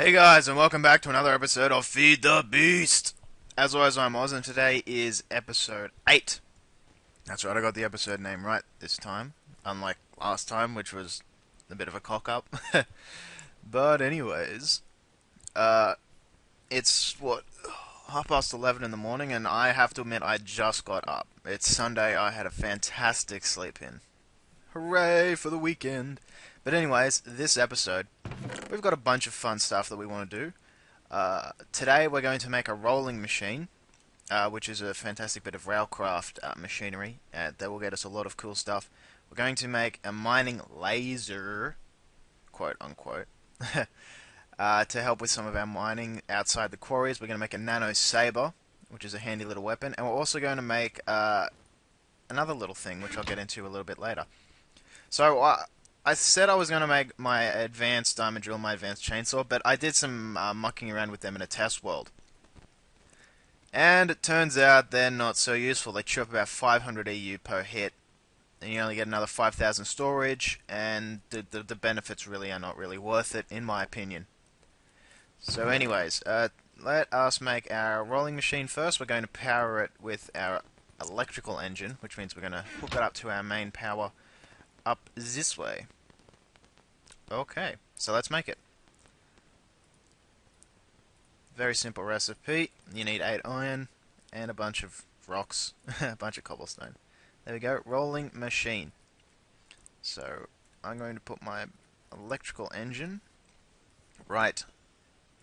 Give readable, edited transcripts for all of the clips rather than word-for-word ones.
Hey guys, and welcome back to another episode of Feed the Beast. As always, I'm Oz, and today is episode 8. That's right, I got the episode name right this time, unlike last time, which was a bit of a cock up. But anyways, uh, it's what, 11:30 in the morning, and I have to admit I just got up. It's Sunday. I had a fantastic sleep in. Hooray for the weekend! But anyways, this episode, we've got a bunch of fun stuff that we want to do. Today we're going to make a rolling machine, which is a fantastic bit of Railcraft machinery that will get us a lot of cool stuff. We're going to make a mining laser, quote unquote, to help with some of our mining outside the quarries. We're going to make a nano saber, which is a handy little weapon, and we're also going to make another little thing, which I'll get into a little bit later. So I said I was going to make my advanced diamond drill, my advanced chainsaw, but I did some mucking around with them in a test world. And it turns out they're not so useful. They chew up about 500 EU per hit, and you only get another 5,000 storage, and the benefits really are not really worth it, in my opinion. So anyways, let us make our rolling machine first. We're going to power it with our electrical engine, which means we're going to hook it up to our main power up this way. Okay, so let's make it. Very simple recipe. You need 8 iron and a bunch of rocks, a bunch of cobblestone. There we go, rolling machine. So I'm going to put my electrical engine right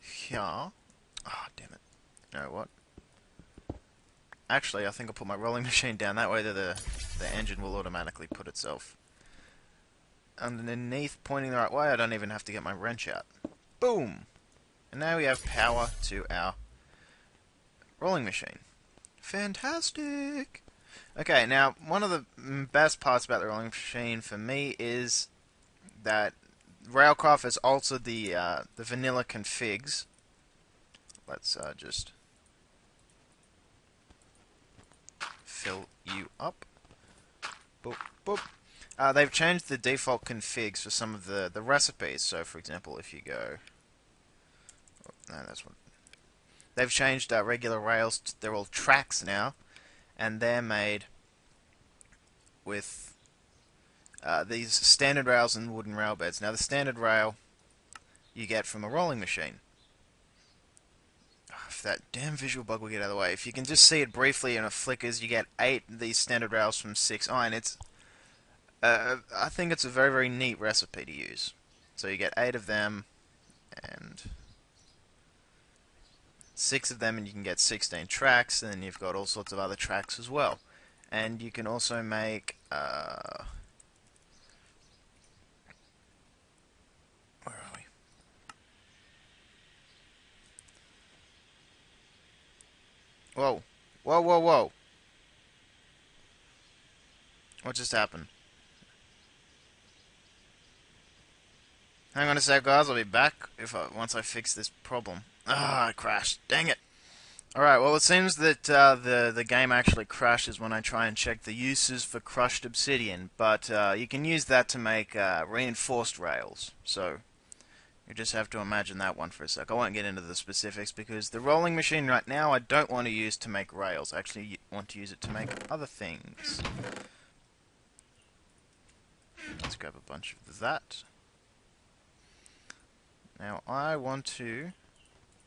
here. Ah, oh, damn it. You know what? Actually, I think I'll put my rolling machine down that way that the engine will automatically put itself underneath, pointing the right way. I don't even have to get my wrench out. Boom! And now we have power to our rolling machine. Fantastic! Okay, now one of the best parts about the rolling machine for me is that Railcraft has altered the vanilla configs. Let's just fill you up. Boop, boop. They've changed the default configs for some of the recipes. So, for example, if you go... Oh, no, that's what... They've changed regular rails. They're all tracks now. And they're made with these standard rails and wooden rail beds. Now, the standard rail you get from a rolling machine. If that damn visual bug will get out of the way. If you can just see it briefly in a flickers, you get 8 of these standard rails from 6 iron. It's... I think it's a very, very neat recipe to use. So you get 8 of them, and 6 of them, and you can get 16 tracks, and then you've got all sorts of other tracks as well. And you can also make... where are we? Whoa. Whoa, whoa, whoa. What just happened? Hang on a sec, guys. I'll be back once I fix this problem. Ah, I crashed. Dang it. Alright, well, it seems that the game actually crashes when I try and check the uses for crushed obsidian, but you can use that to make reinforced rails. So you just have to imagine that one for a sec. I won't get into the specifics because the rolling machine right now I don't want to use to make rails. I actually want to use it to make other things. Let's grab a bunch of that. Now I want to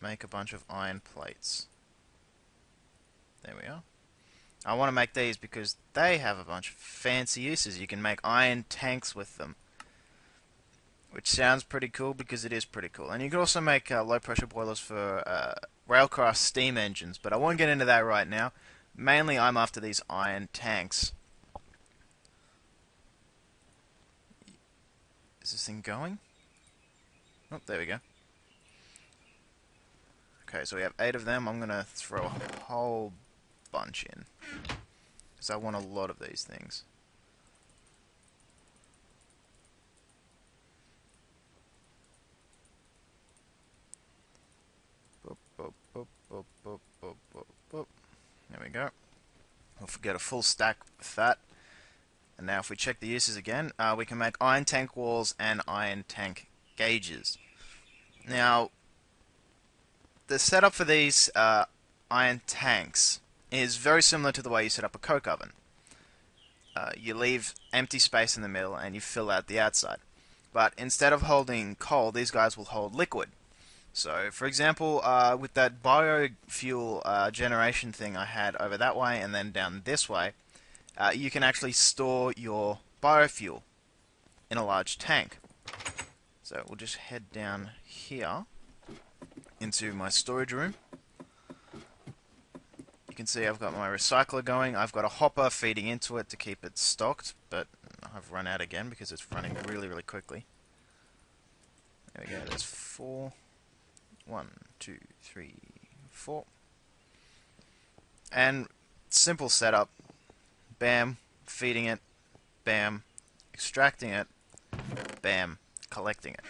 make a bunch of iron plates. There we are. I want to make these because they have a bunch of fancy uses. You can make iron tanks with them, which sounds pretty cool because it is pretty cool. And you can also make low pressure boilers for Railcraft steam engines, but I won't get into that right now. Mainly I'm after these iron tanks. Is this thing going? Oh, there we go. Okay, so we have 8 of them. I'm going to throw a whole bunch in, because I want a lot of these things. Boop, boop, boop, boop, boop, boop, boop, boop. There we go. We'll get a full stack with that. And now if we check the uses again, we can make iron tank walls and iron tank gauges. Now, the setup for these iron tanks is very similar to the way you set up a coke oven. You leave empty space in the middle and you fill out the outside. But instead of holding coal, these guys will hold liquid. So, for example, with that biofuel generation thing I had over that way and then down this way, you can actually store your biofuel in a large tank. So we'll just head down here into my storage room. You can see I've got my recycler going. I've got a hopper feeding into it to keep it stocked, but I've run out again because it's running really, really quickly. There we go, there's 4. 1, 2, 3, 4. And simple setup. Bam, feeding it. Bam, extracting it. Bam, collecting it.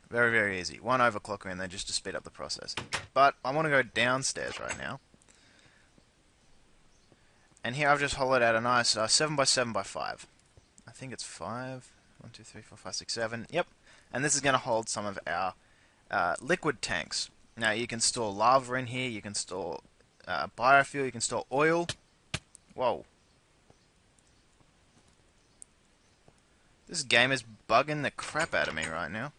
Very, very easy. One overclocker in there just to speed up the process. But I want to go downstairs right now. And here I've just hollowed out a nice 7x7x5. I think it's 5. 1, 2, 3, 4, 5, 6, 7. Yep. And this is going to hold some of our liquid tanks. Now you can store lava in here, you can store biofuel, you can store oil. Whoa. This game is bugging the crap out of me right now.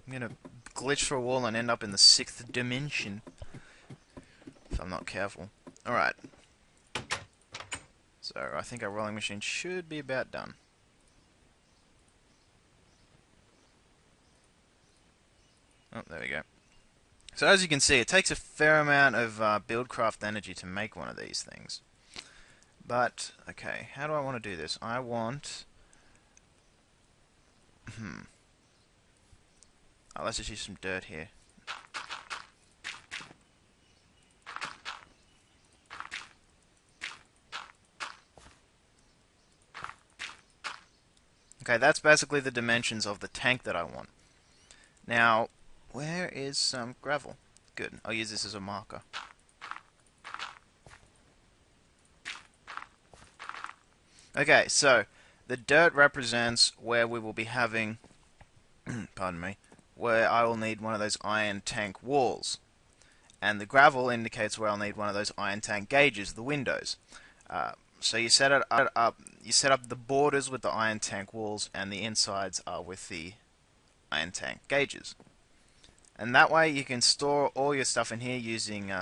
I'm gonna glitch through a wall and end up in the 6th dimension if I'm not careful. Alright. So I think our rolling machine should be about done. Oh, there we go. So as you can see, it takes a fair amount of Buildcraft energy to make one of these things. But, okay, how do I want to do this? I want... Oh, let's just use some dirt here. Okay, that's basically the dimensions of the tank that I want. Now, where is some gravel? Good, I'll use this as a marker. Okay, so the dirt represents where we will be having, pardon me, where I will need one of those iron tank walls. And the gravel indicates where I'll need one of those iron tank gauges, the windows. So you set it up, you set up the borders with the iron tank walls, and the insides are with the iron tank gauges. And that way you can store all your stuff in here using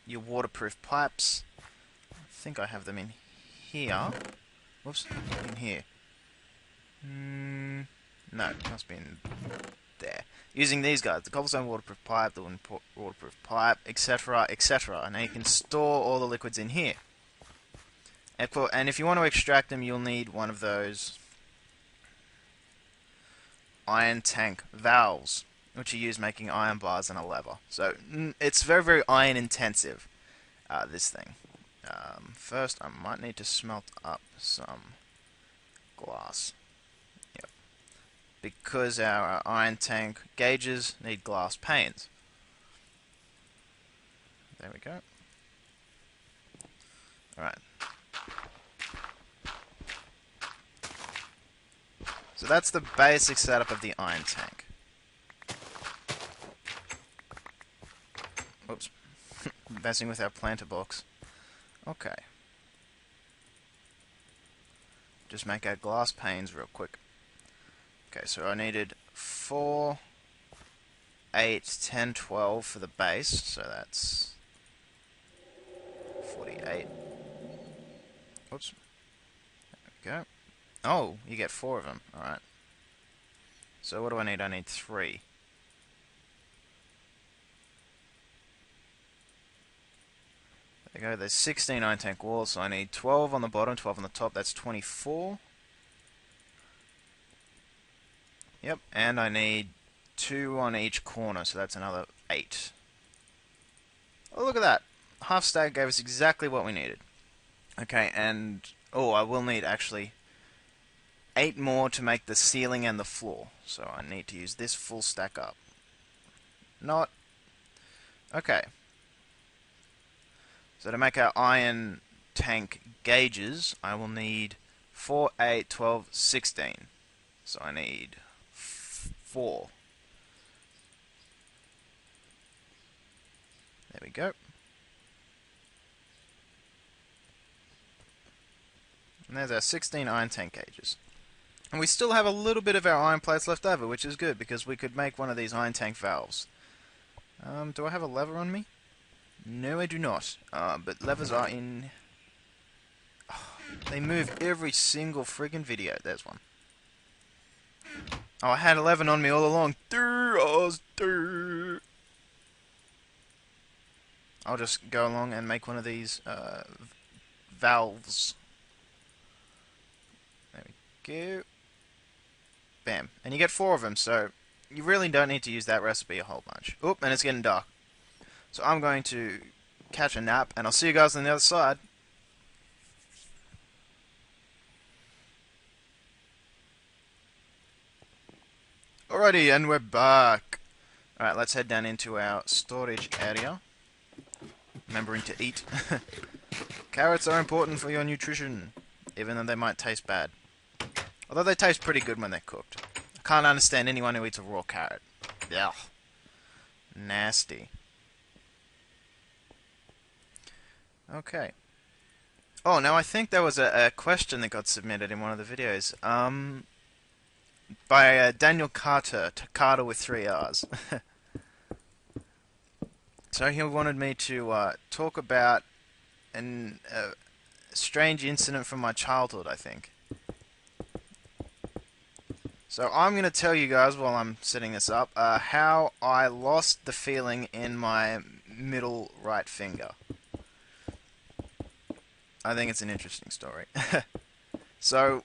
your waterproof pipes. I think I have them in here. Whoops, in here. No, it must be in there. Using these guys, the cobblestone waterproof pipe, the wooden waterproof pipe, etc., etc. And now you can store all the liquids in here. And if you want to extract them, you'll need one of those iron tank valves, which you use making iron bars and a lever. So it's very, very iron intensive, this thing. First, I might need to smelt up some glass. Yep. Because our iron tank gauges need glass panes. There we go. Alright. So that's the basic setup of the iron tank. Oops. Messing with our planter box. Okay. Just make our glass panes real quick. Okay, so I needed 4, 8, 10, 12 for the base, so that's 48. Oops. There we go. Oh, you get 4 of them. Alright. So what do I need? I need 3. There you go. There's 16 iron tank walls, so I need 12 on the bottom, 12 on the top. That's 24. Yep, and I need 2 on each corner, so that's another 8. Oh, look at that. Half stack gave us exactly what we needed. Okay, and... oh, I will need, actually, 8 more to make the ceiling and the floor. So I need to use this full stack up. Not... okay. So to make our iron tank gauges, I will need 4, 8, 12, 16. So I need 4. go. And there's our 16 iron tank cages. And we still have a little bit of our iron plates left over, which is good, because we could make one of these iron tank valves. Do I have a lever on me? No, I do not. But levers are in... Oh, they move every single friggin' video. There's one. Oh, I had 11 on me all along. I'll just go along and make one of these valves. There we go. Bam. And you get 4 of them, so you really don't need to use that recipe a whole bunch. Oop, and it's getting dark. So I'm going to catch a nap, and I'll see you guys on the other side. Alrighty, and we're back. Alright, let's head down into our storage area. Remembering to eat. Carrots are important for your nutrition, even though they might taste bad. Although they taste pretty good when they're cooked. I can't understand anyone who eats a raw carrot. Ugh. Nasty. Okay. Oh, now I think there was a question that got submitted in one of the videos. By Daniel Carter, Carter with 3 R's. So he wanted me to talk about a strange incident from my childhood, I think. So I'm going to tell you guys, while I'm setting this up, how I lost the feeling in my middle right finger. I think it's an interesting story. So,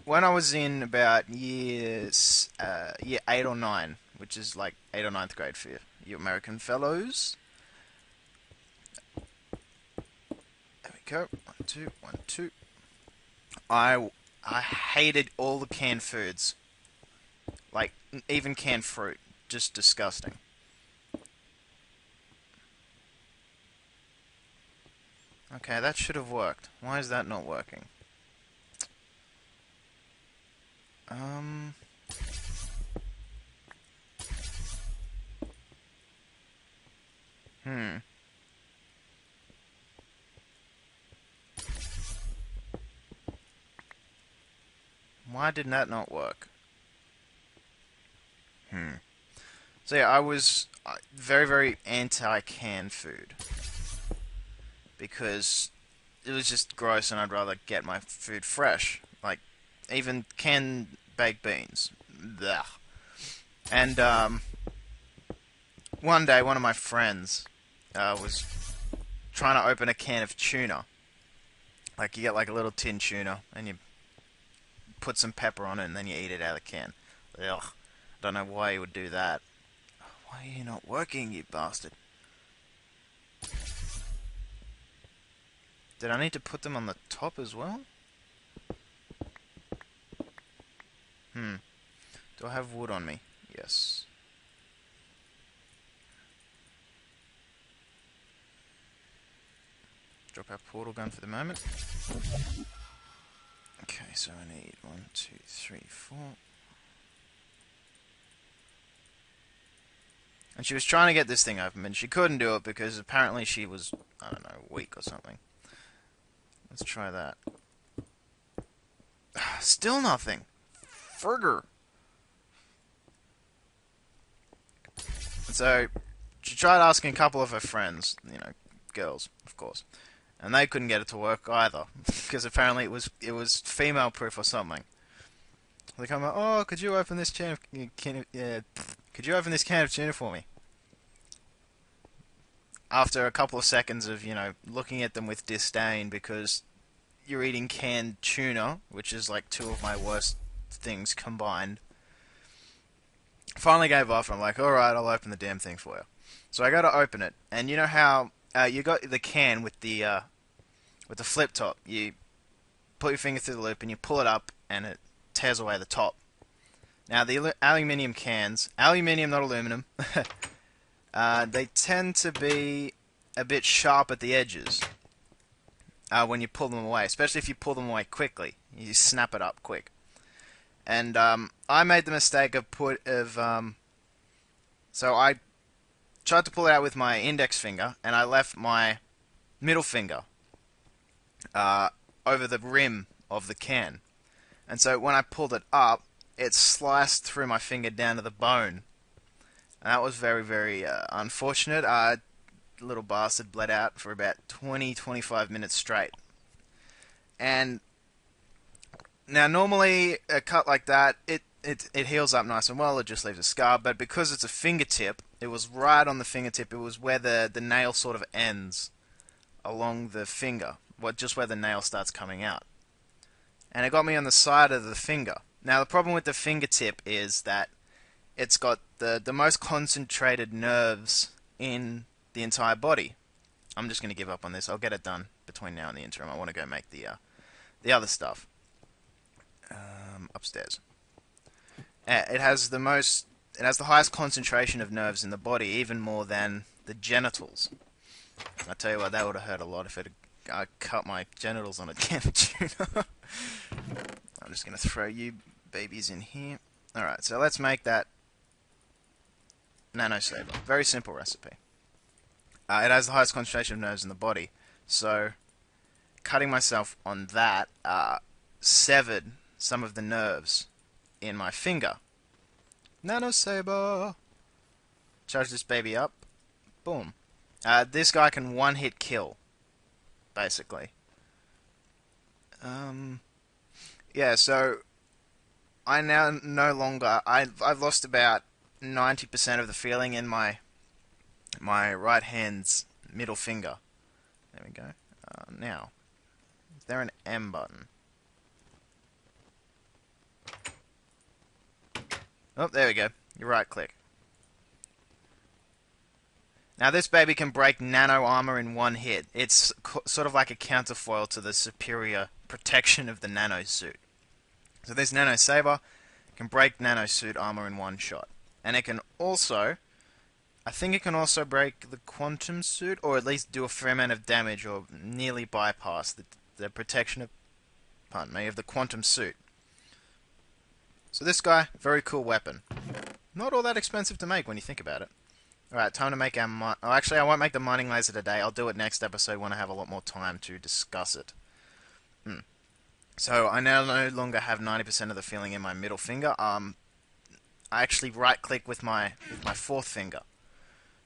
when I was in about year 8 or 9, which is like 8th or 9th grade for you American fellows. There we go. 1, 2, 1, 2. I hated all the canned foods. Like, even canned fruit. Just disgusting. Okay, that should have worked. Why is that not working? Why did that not work? So yeah, I was very, very anti-canned food. Because it was just gross and I'd rather get my food fresh. Like, even canned baked beans. Blech. And, one day, one of my friends was trying to open a can of tuna. Like, you get like a little tin tuna, and you put some pepper on it, and then you eat it out of the can. Ugh. I don't know why you would do that. Why are you not working, you bastard? Did I need to put them on the top as well? Do I have wood on me? Yes. Drop our portal gun for the moment. Okay, so I need 1, 2, 3, 4. And she was trying to get this thing open, and she couldn't do it because apparently she was, I don't know, weak or something. Let's try that. Still nothing. Frigger. So, she tried asking a couple of her friends, you know, girls, of course, and they couldn't get it to work either, because apparently it was female proof or something. They come up, oh, could you open this can of tuna for me? After a couple of seconds of, you know, looking at them with disdain because you're eating canned tuna, which is like 2 of my worst things combined. Finally gave up, and I'm like, alright, I'll open the damn thing for you. So I go to open it, and you know how you got the can with the flip top. You put your finger through the loop and you pull it up, and it tears away the top. Now the aluminium cans, aluminium not aluminum, they tend to be a bit sharp at the edges when you pull them away, especially if you pull them away quickly. You snap it up quick. And I made the mistake of so I tried to pull it out with my index finger, and I left my middle finger uh, over the rim of the can. And so when I pulled it up, it sliced through my finger down to the bone. And that was very, very unfortunate. Little bastard bled out for about 20-25 minutes straight. And now normally a cut like that, it heals up nice and well, it just leaves a scar, but because it's a fingertip, it was right on the fingertip, it was where the nail sort of ends along the finger, just where the nail starts coming out. And it got me on the side of the finger. Now the problem with the fingertip is that it's got the most concentrated nerves in the entire body. I'm just going to give up on this. I'll get it done between now and the interim. I want to go make the other stuff upstairs. It has the highest concentration of nerves in the body, even more than the genitals. I tell you what, that would have hurt a lot if I cut my genitals on a can of tuna. I'm just going to throw you babies in here. Alright, so let's make that Nano Saber. Very simple recipe. It has the highest concentration of nerves in the body, so cutting myself on that severed some of the nerves in my finger. Nano Saber! Charge this baby up. Boom. This guy can one-hit kill, basically. Yeah, so I now no longer... I've lost about 90% of the feeling in my right hand's middle finger. There we go. Now, is there an M button? Oh, there we go. You right click. Now this baby can break nano armor in one hit. It's sort of like a counterfoil to the superior protection of the nano suit. So this Nano Saber can break nano suit armor in one shot. And it can also... I think it can also break the quantum suit, or at least do a fair amount of damage, or nearly bypass the protection of, pardon me, of the quantum suit. So this guy, very cool weapon. Not all that expensive to make when you think about it. Alright, time to make our oh, actually, I won't make the mining laser today. I'll do it next episode when I have a lot more time to discuss it. So I now no longer have 90% of the feeling in my middle finger. I actually right-click with my fourth finger.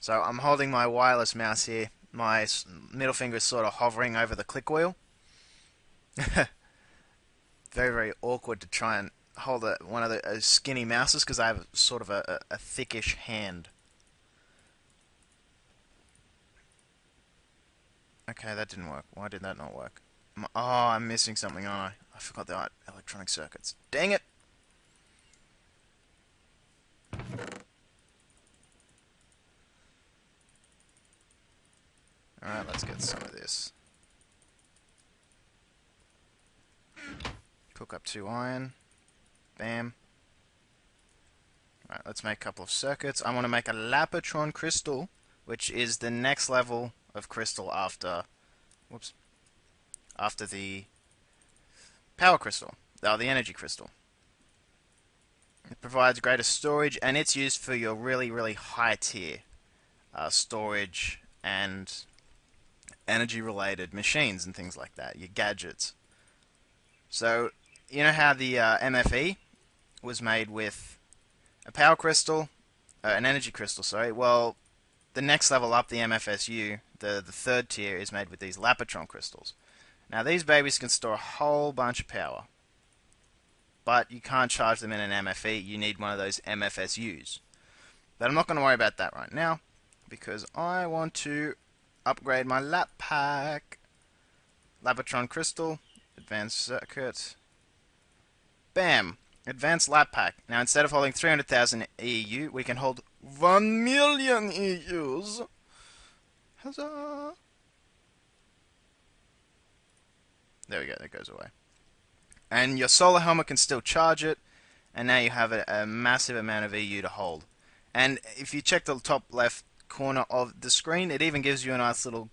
So I'm holding my wireless mouse here. My middle finger is sort of hovering over the click wheel. Very, very awkward to try and hold one of the skinny mouses because I have sort of a thickish hand. Okay, that didn't work. Why did that not work? Oh, I'm missing something, aren't I? I forgot the electronic circuits. Dang it! Alright, let's get some of this. Cook up 2 iron. Bam. Alright, let's make a couple of circuits. I want to make a Lapotron crystal, which is the next level of crystal after... Whoops. After the power crystal. The energy crystal. It provides greater storage, and it's used for your really, really high tier storage and energy-related machines and things like that, your gadgets. So, you know how the MFE was made with a power crystal, an energy crystal, sorry. Well, the next level up, the MFSU, the third tier, is made with these Lapotron crystals. Now, these babies can store a whole bunch of power, but you can't charge them in an MFE. You need one of those MFSUs. But I'm not going to worry about that right now, because I want to upgrade my lap pack. Lapotron crystal, advanced circuit. Bam! Advanced lap pack. Now instead of holding 300,000 EU, we can hold 1 million EUs. Huzzah! There we go, that goes away. And your solar helmet can still charge it, and now you have a massive amount of EU to hold. And if you check the top left corner of the screen, it even gives you a nice little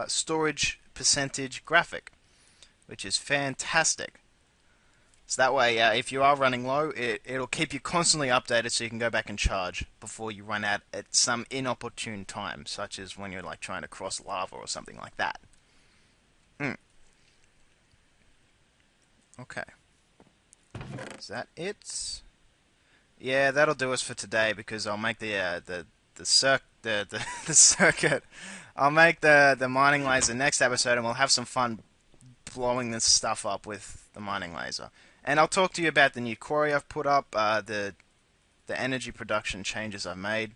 storage percentage graphic, which is fantastic. So that way, if you are running low, it'll keep you constantly updated so you can go back and charge before you run out at some inopportune time, such as when you're like trying to cross lava or something like that. Mm, okay. Is that it? Yeah, that'll do us for today because I'll make the circuit. I'll make the mining laser next episode, and we'll have some fun blowing this stuff up with the mining laser. And I'll talk to you about the new quarry I've put up, the energy production changes I've made,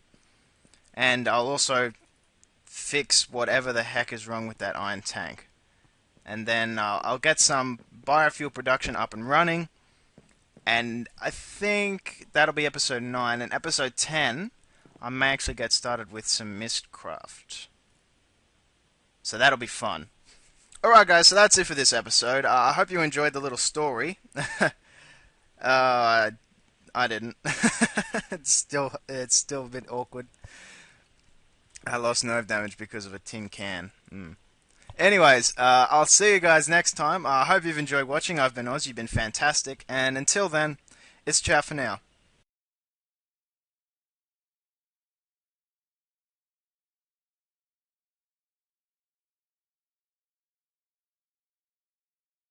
and I'll also fix whatever the heck is wrong with that iron tank. And then I'll get some biofuel production up and running, and I think that'll be episode 9. And episode 10, I may actually get started with some Mistcraft. So that'll be fun. Alright guys, so that's it for this episode. I hope you enjoyed the little story. I didn't. It's still a bit awkward. I lost nerve damage because of a tin can. Anyways, I'll see you guys next time. I hope you've enjoyed watching. I've been Oz, you've been fantastic. And until then, it's ciao for now.